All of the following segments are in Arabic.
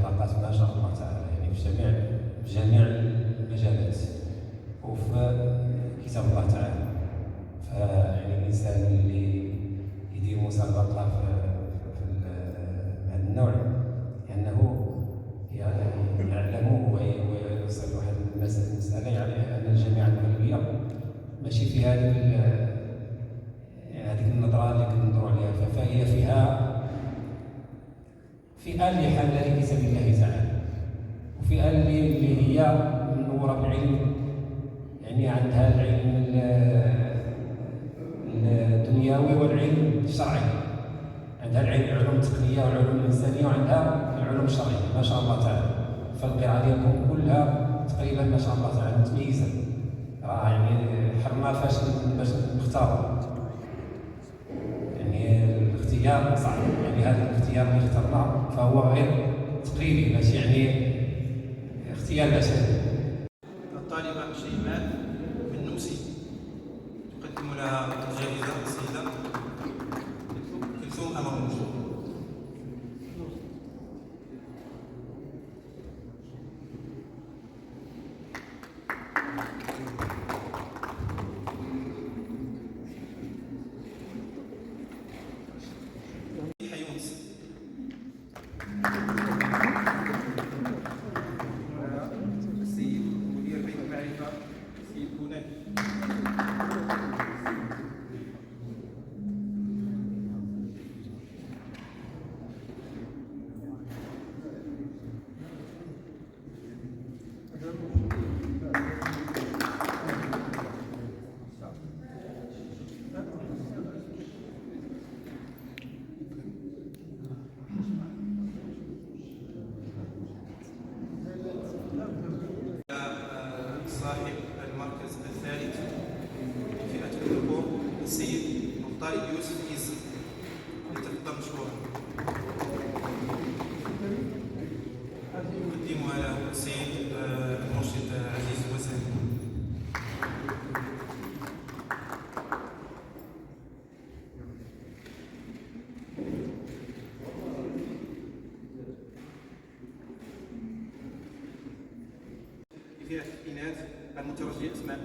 العلاقات ما شاء الله تعالى، يعني في جميع المجالات وفي كتاب الله تعالى. فيعني الإنسان اللي يدير مسابقة في هذا النوع لأنه يعلم ويوصل واحد المسألة، يعني أن الجامعة المغربية ماشي في هذيك النظرة اللي كنظروا عليها، فهي فيها فئة اللي حاملة في سبيل الله تعالى، وفئة اللي هي منورة بالعلم، يعني عندها العلم الدنيوي والعلم الشرعي، عندها العلوم التقنية والعلوم الإنسانية وعندها العلوم الشرعية ما شاء الله تعالى. فالقراءة ديالكم كلها تقريبا ما شاء الله تعالى متميزة، راه يعني حرنا فاش نختاروا، يعني الاختيار صعب، يعني هذا الاختيار اللي اخترناه فهو غير تقليدي، ماشي يعني اختيار بشري. الطالبة شيماء النوسي تقدم لها جائزة السيدة كلثوم أمرموش. حيونس السيد مدير بيت المعرفة السيد بونان. صاحب المركز الثالث في فئة الذكور السيد مختار يوسف عز، يتفضل مشكورا. يقدمها له السيد المرشد عزيز وسام. فئة الإناث المترجي أسماء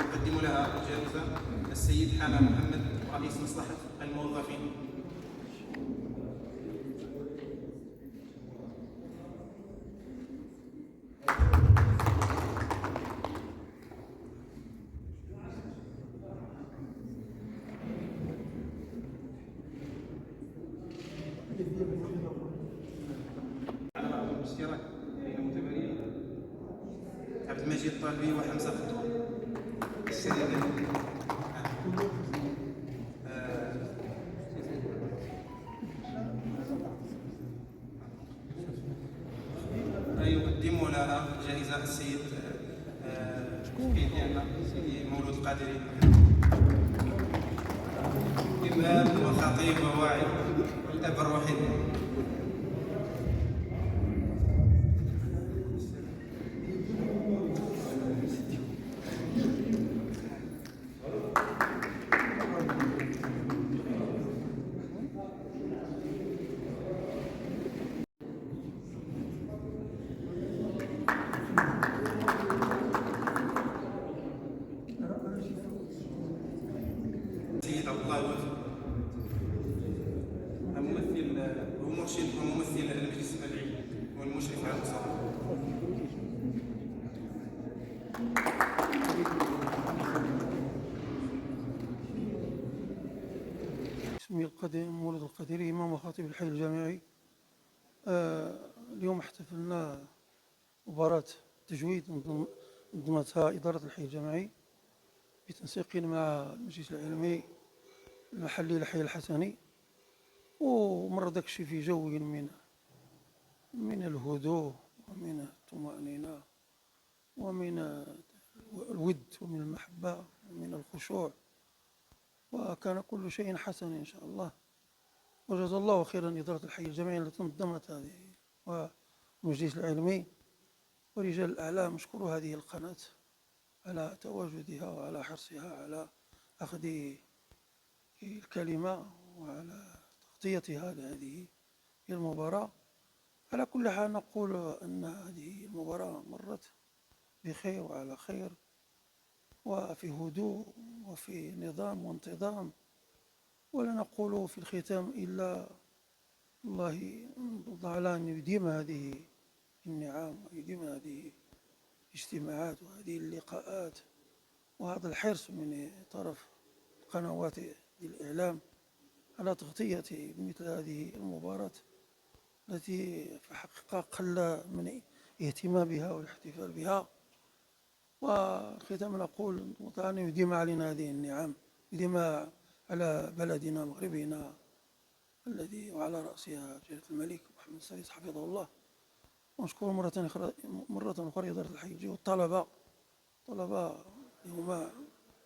يقدم لها الجائزة السيد حامد محمد رئيس مصلحة الموظفين. على بعض المشترك بين المتبرعين عبد المجيد الطالبي وحمزة خطوة. يقدم لها جائزة السيد سيدي مولود القادري، إمام وخطيب وواعي والأب الروحي. السيد عبد الله الوفي هو مرشد وممثل المجلس المدعي والمشرف على المسابقة. اسمي القديم مولود القديري، إمام وخطيب الحي الجامعي. اليوم احتفلنا مباراة تجويد نظمتها إدارة الحي الجامعي بتنسيق مع المجلس العلمي المحلي لحي الحسني، ومر داك الشيء في جو من الهدوء ومن الطمأنينة ومن الود ومن المحبة ومن الخشوع، وكان كل شيء حسن إن شاء الله. وجزا الله خيرا إدارة الحي الجامعي التي نظمت هذه والمجلس العلمي ورجال الأعلام. نشكر هذه القناة على تواجدها وعلى حرصها على أخذ الكلمة وعلى تغطيتها لهذه للمباراة. على كل حال نقول أن هذه المباراة مرت بخير وعلى خير، وفي هدوء وفي نظام وانتظام، ولا نقول في الختام إلا الله تعالى أن يديم هذه النعم ويديم هذه الاجتماعات وهذه اللقاءات وهذا الحرص من طرف قنوات الإعلام على تغطية مثل هذه المباراة التي في الحقيقة قل من الاهتمام بها والاحتفال بها. والختام نقول تعالى يديم علينا هذه النعم، يديم على بلدنا مغربنا الذي وعلى رأسها جلالة الملك محمد السادس حفظه الله. ونشكر مرة أخرى إدارة الحي الجوي والطلبة هما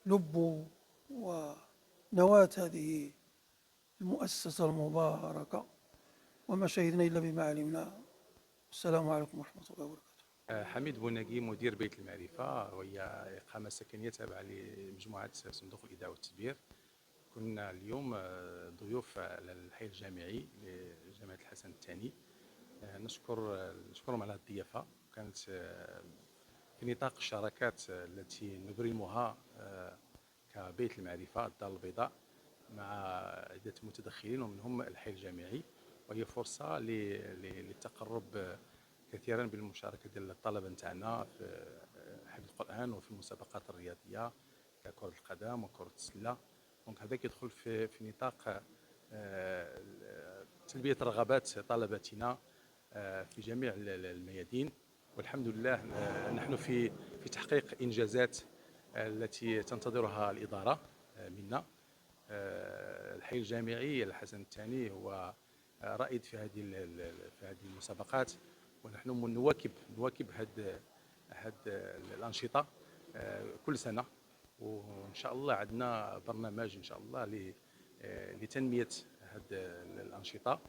لب ونواة هذه المؤسسة المباركة، وما شهدنا إلا بما علمنا. السلام عليكم ورحمة الله وبركاته. حميد بوناقي، مدير بيت المعرفة، وهي إقامة سكنية تابعة لمجموعة صندوق الإيداع والتدبير. كنا اليوم ضيوف على الحي الجامعي لجامعة الحسن الثاني. نشكرهم على الضيافة. كانت في نطاق الشراكات التي نبرمها كبيت المعرفة الدار البيضاء مع عدة متدخلين ومنهم الحي الجامعي، وهي فرصة للتقرب كثيرا بالمشاركة ديال الطلبة نتاعنا في حفظ القرآن وفي المسابقات الرياضية ككرة القدم وكرة السلة. دونك هذا كيدخل في نطاق تلبية رغبات طلبتنا في جميع الميادين. والحمد لله نحن في تحقيق إنجازات التي تنتظرها الإدارة منا. الحي الجامعي الحسن الثاني هو رائد في هذه المسابقات، ونحن نواكب هاد الأنشطة كل سنة، وإن شاء الله عندنا برنامج إن شاء الله لتنمية هاد الأنشطة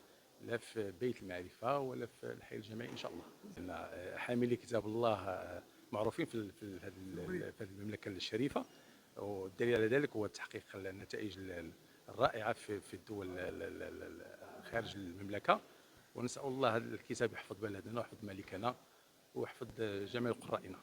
لا في بيت المعرفة ولا في الحي الجامعي إن شاء الله. حاملي كتاب الله معروفين في المملكة الشريفة، والدليل على ذلك هو تحقيق النتائج الرائعة في الدول خارج المملكة. ونسأل الله هذا الكتاب يحفظ بلدنا ويحفظ ملكنا ويحفظ جميع قرائنا.